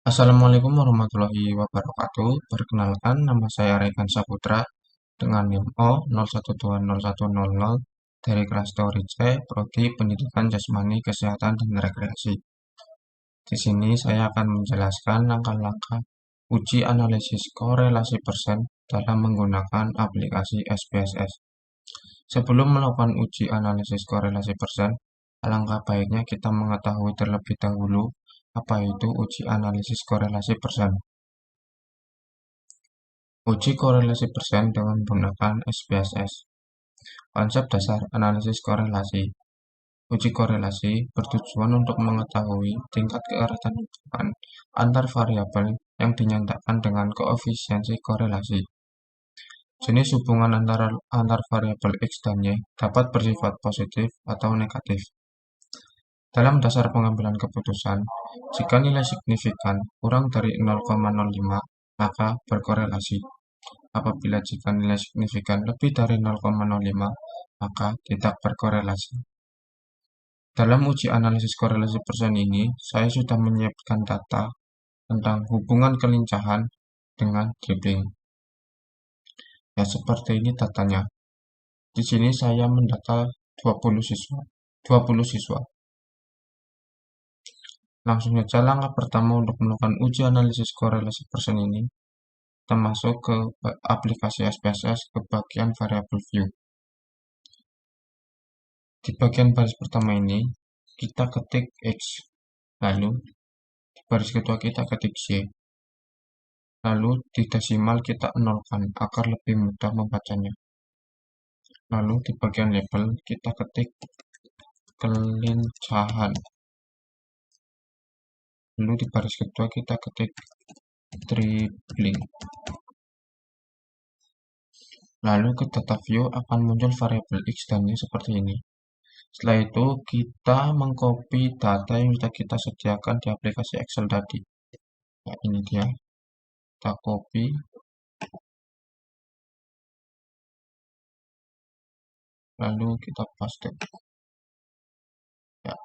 Assalamualaikum warahmatullahi wabarakatuh. Perkenalkan, nama saya Rekan Saputra dengan NIM O012010 dari kelas Teori C, Prodi Pendidikan Jasmani, Kesehatan, dan Rekreasi. Di sini saya akan menjelaskan langkah-langkah uji analisis korelasi persen dalam menggunakan aplikasi SPSS. Sebelum melakukan uji analisis korelasi persen, alangkah baiknya kita mengetahui terlebih dahulu apa itu uji analisis korelasi persen. Uji korelasi persen dengan menggunakan SPSS. Konsep dasar analisis korelasi. Uji korelasi bertujuan untuk mengetahui tingkat keeratan hubungan antar variabel yang dinyatakan dengan koefisiensi korelasi. Jenis hubungan antar variabel X dan Y dapat bersifat positif atau negatif. Dalam dasar pengambilan keputusan, jika nilai signifikan kurang dari 0,05, maka berkorelasi. Apabila jika nilai signifikan lebih dari 0,05, maka tidak berkorelasi. Dalam uji analisis korelasi persen ini, saya sudah menyiapkan data tentang hubungan kelincahan dengan dribbling. Ya, seperti ini datanya. Di sini saya mendata 20 siswa. 20 siswa. Langsung saja langkah pertama untuk melakukan uji analisis korelasi persen ini, kita masuk ke aplikasi SPSS ke bagian variable view. Di bagian baris pertama ini, kita ketik X, lalu di baris kedua kita ketik Y, lalu di desimal kita nolkan agar lebih mudah membacanya. Lalu di bagian label kita ketik kelincahan. Lalu di baris kedua kita ketik dribbling. Lalu ke data view akan muncul variabel X dan Y seperti ini. Setelah itu kita mengcopy data yang sudah kita sediakan di aplikasi Excel tadi. Nah, ini dia. Kita copy. Lalu kita paste. Ya.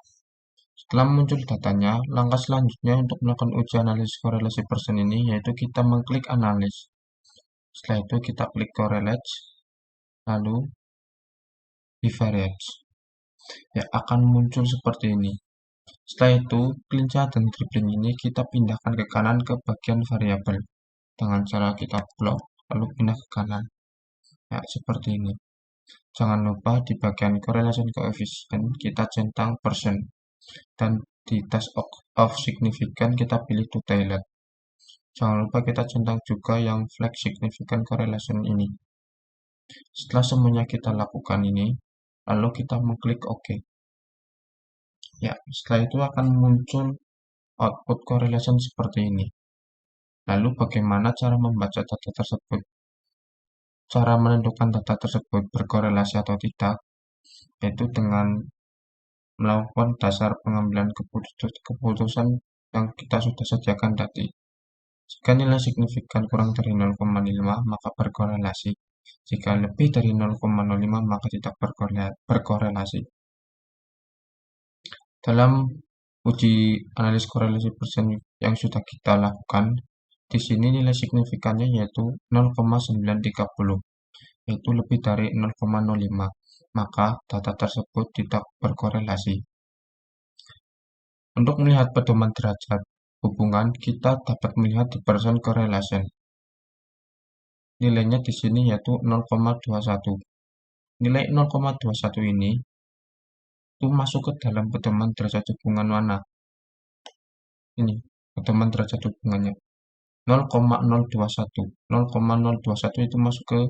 Setelah muncul datanya, langkah selanjutnya untuk melakukan uji analisis korelasi persen ini yaitu kita mengklik analis. Setelah itu kita klik correlate, lalu bivariate. Ya, akan muncul seperti ini. Setelah itu, kelincahan dan dribbling ini kita pindahkan ke kanan ke bagian variabel dengan cara kita blok lalu pindah ke kanan. Ya, seperti ini. Jangan lupa di bagian correlation coefficient kita centang persen dan di test of significant kita pilih to tailor. Jangan lupa kita centang juga yang flag significant correlation ini. Setelah semuanya kita lakukan ini, lalu kita mengklik OK. Ya, setelah itu akan muncul output correlation seperti ini. Lalu bagaimana cara membaca data tersebut? Cara menentukan data tersebut berkorelasi atau tidak, yaitu dengan melakukan dasar pengambilan keputusan yang kita sudah sediakan tadi. Jika nilai signifikan kurang dari 0,5, maka berkorelasi. Jika lebih dari 0,05, maka tidak berkorelasi. Dalam uji analisis korelasi persen yang sudah kita lakukan, di sini nilai signifikannya yaitu 0,930, yaitu lebih dari 0,05, maka data tersebut tidak berkorelasi. Untuk melihat pedoman derajat hubungan, kita dapat melihat di percent correlation. Nilainya di sini yaitu 0,21. Nilai 0,21 ini itu masuk ke dalam pedoman derajat hubungan mana? Ini, pedoman derajat hubungannya. 0,021. 0,021 itu masuk ke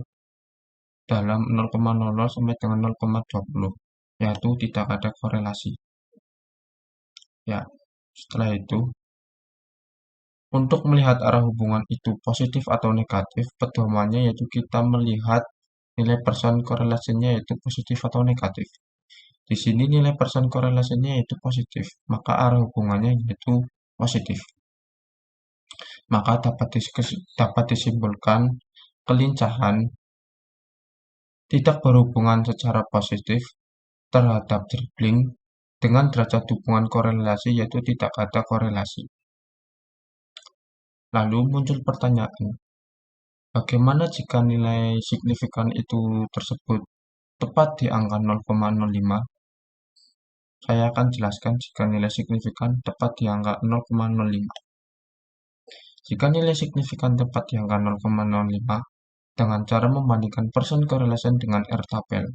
dalam 0,00 sampai dengan 0,20, yaitu tidak ada korelasi. Ya, setelah itu, untuk melihat arah hubungan itu positif atau negatif, pedomannya yaitu kita melihat nilai persen korelasinya yaitu positif atau negatif. Di sini nilai persen korelasinya yaitu positif, maka arah hubungannya yaitu positif. Maka dapat disimpulkan kelincahan tidak berhubungan secara positif terhadap dribbling dengan derajat hubungan korelasi yaitu tidak ada korelasi. Lalu muncul pertanyaan, bagaimana jika nilai signifikan itu tersebut tepat di angka 0,05? Saya akan jelaskan jika nilai signifikan tepat di angka 0,05. Jika nilai signifikan tepat di angka 0,05 dengan cara membandingkan persen correlation dengan R-tabel.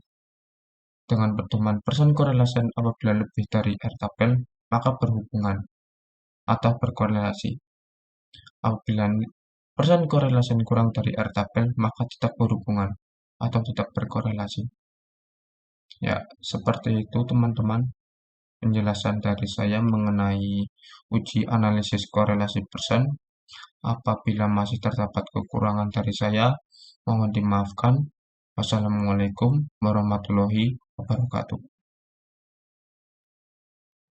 Dengan pedoman persen correlation apabila lebih dari R-tabel, maka berhubungan atau berkorelasi. Apabila persen correlation kurang dari R-tabel, maka tidak berhubungan atau tidak berkorelasi. Ya, seperti itu teman-teman penjelasan dari saya mengenai uji analisis korelasi persen. Apabila masih terdapat kekurangan dari saya, mohon dimaafkan. Wassalamualaikum warahmatullahi wabarakatuh.